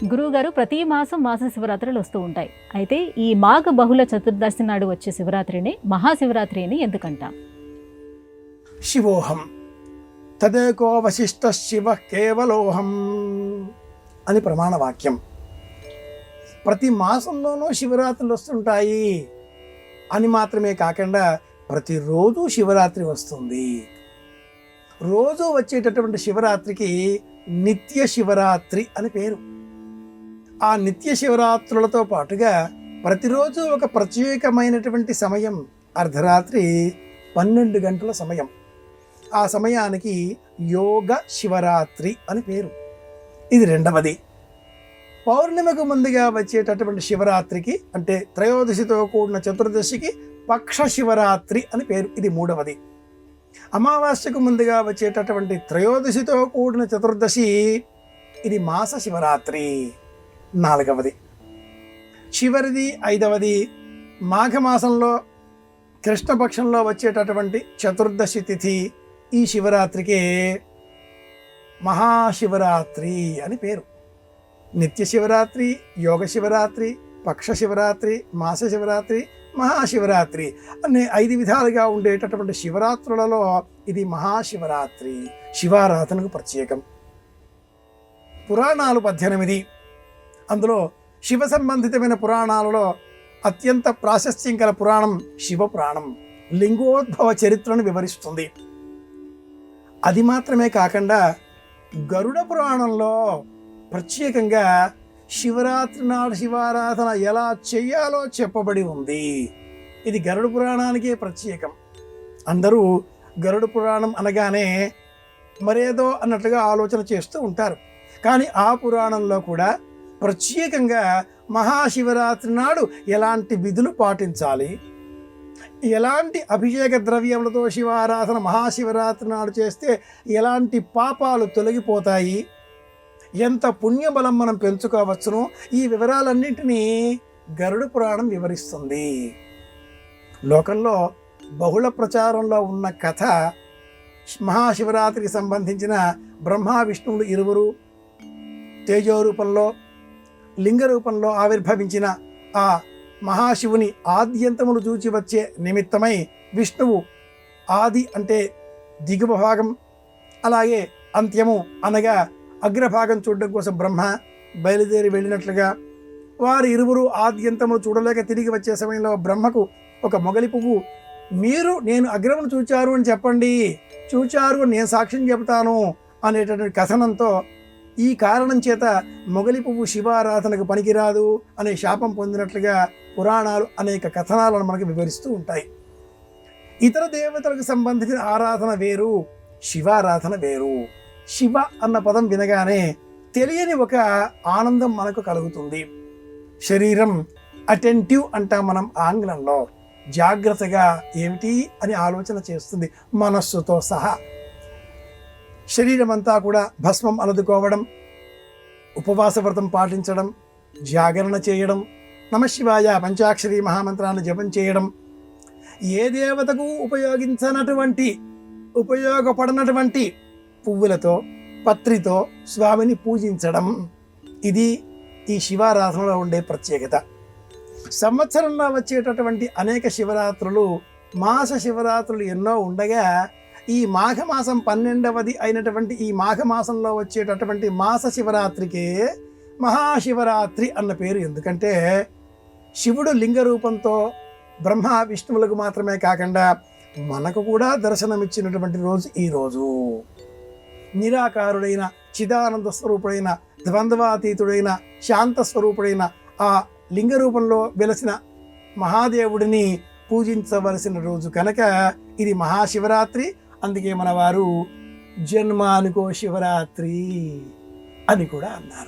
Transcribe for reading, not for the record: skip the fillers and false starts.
గురువుగారు, ప్రతి మాసం మాస శివరాత్రులు వస్తూ ఉంటాయి. అయితే ఈ మాఘ బహుళ చతుర్దశి నాడు వచ్చే శివరాత్రిని మహాశివరాత్రి అని ఎందుకంటాం? శివోహం తదేకో వశిష్ఠ శివ కేవలోహం అని ప్రమాణ వాక్యం. ప్రతి మాసంలోనూ శివరాత్రులు వస్తుంటాయి అని మాత్రమే కాకుండా ప్రతిరోజు శివరాత్రి వస్తుంది. రోజు వచ్చేటటువంటి శివరాత్రికి నిత్య శివరాత్రి అని పేరు. ఆ నిత్య శివరాత్రులతో పాటుగా ప్రతిరోజు ఒక ప్రత్యేకమైనటువంటి సమయం, అర్ధరాత్రి 12 గంటల సమయం. ఆ సమయానికి యోగ శివరాత్రి అని పేరు. ఇది రెండవది. పౌర్ణమికి ముందుగా వచ్చేటటువంటి శివరాత్రికి, అంటే త్రయోదశితో కూడిన చతుర్దశికి పక్ష శివరాత్రి అని పేరు. ఇది మూడవది. అమావాస్యకు ముందుగా వచ్చేటటువంటి త్రయోదశితో కూడిన చతుర్దశి, ఇది మాస శివరాత్రి, నాలుగవది. చివరిది ఐదవది, మాఘమాసంలో కృష్ణపక్షంలో వచ్చేటటువంటి చతుర్దశి తిథి. ఈ శివరాత్రికి మహాశివరాత్రి అని పేరు. నిత్య శివరాత్రి, యోగ శివరాత్రి, పక్ష శివరాత్రి, మాస శివరాత్రి, మహాశివరాత్రి అనే 5 విధాలుగా ఉండేటటువంటి శివరాత్రులలో ఇది మహాశివరాత్రి, శివారాధనకు ప్రత్యేకం. పురాణాలు 18. అందులో శివ సంబంధితమైన పురాణాలలో అత్యంత ప్రాశస్త్యం గల పురాణం శివపురాణం. లింగోద్భవ చరిత్రను వివరిస్తుంది. అది మాత్రమే కాకుండా గరుడ పురాణంలో ప్రత్యేకంగా శివరాత్రి నాడు శివారాధన ఎలా చెయ్యాలో చెప్పబడి ఉంది. ఇది గరుడ పురాణానికే ప్రత్యేకం. అందరూ గరుడ పురాణం అనగానే మరేదో అన్నట్లుగా ఆలోచన చేస్తూ ఉంటారు. కానీ ఆ పురాణంలో కూడా ప్రత్యేకంగా మహాశివరాత్రి నాడు ఎలాంటి విధులు పాటించాలి, ఎలాంటి అభిషేక ద్రవ్యములతో శివారాధన మహాశివరాత్రి నాడు చేస్తే ఎలాంటి పాపాలు తొలగిపోతాయి, ఎంత పుణ్యబలం మనం పెంచుకోవచ్చును, ఈ వివరాలన్నింటినీ గరుడ పురాణం వివరిస్తుంది. లోకంలో బహుళ ప్రచారంలో ఉన్న కథ మహాశివరాత్రికి సంబంధించిన బ్రహ్మ విష్ణువులు ఇరువురు తేజో రూపంలో, లింగ రూపంలో ఆవిర్భవించిన ఆ మహాశివుని ఆద్యంతములు చూచి వచ్చే నిమిత్తమై విష్ణువు ఆది అంటే దిగువ భాగం, అలాగే అంత్యము అనగా అగ్రభాగం చూడడం కోసం బ్రహ్మ బయలుదేరి వెళ్ళినట్లుగా, వారు ఇరువురు ఆద్యంతములు చూడలేక తిరిగి వచ్చే సమయంలో బ్రహ్మకు ఒక మొగలి పువ్వు, మీరు నేను అగ్రమును చూచారు అని చెప్పండి, చూచారు నేను సాక్ష్యం చెబుతాను అనేటటువంటి కథనంతో, ఈ కారణం చేత మొగలి పువ్వు శివారాధనకు పనికిరాదు అనే శాపం పొందినట్లుగా పురాణాలు అనేక కథనాలను మనకు వివరిస్తూ ఉంటాయి. ఇతర దేవతలకు సంబంధించిన ఆరాధన వేరు, శివారాధన వేరు. శివ అన్న పదం వినగానే తెలియని ఒక ఆనందం మనకు కలుగుతుంది. శరీరం అటెంటివ్ అంటాం మనం ఆంగ్లంలో. జాగ్రత్తగా ఏమిటి అని ఆలోచన చేస్తుంది మనస్సుతో సహా. శరీరం అంతా కూడా భస్మం అలదుకోవడం, ఉపవాస వ్రతం పాటించడం, జాగరణ చేయడం, నమశివాయ పంచాక్షరి మహామంత్రాన్ని జపం చేయడం, ఏ దేవతకు ఉపయోగపడనటువంటి పువ్వులతో పత్రితో స్వామిని పూజించడం, ఇది ఈ శివారాధనలో ఉండే ప్రత్యేకత. సంవత్సరంలో వచ్చేటటువంటి అనేక శివరాత్రులు, మాస శివరాత్రులు ఎన్నో ఉండగా ఈ మాఘమాసం 12వది అయినటువంటి ఈ మాఘమాసంలో వచ్చేటటువంటి మాస శివరాత్రికే మహాశివరాత్రి అన్న పేరు. ఎందుకంటే శివుడు లింగ రూపంతో బ్రహ్మ విష్ణువులకు మాత్రమే కాకుండా మనకు కూడా దర్శనమిచ్చినటువంటి రోజు ఈ రోజు. నిరాకారుడైన చిదానంద స్వరూపుడైన ద్వంద్వాతీతుడైన శాంత స్వరూపుడైన ఆ లింగ రూపంలో వెలసిన మహాదేవుడిని పూజించవలసిన రోజు కనుక ఇది మహాశివరాత్రి. అందుకే మన వారు జన్మానికో శివరాత్రి అని కూడా అన్నారు.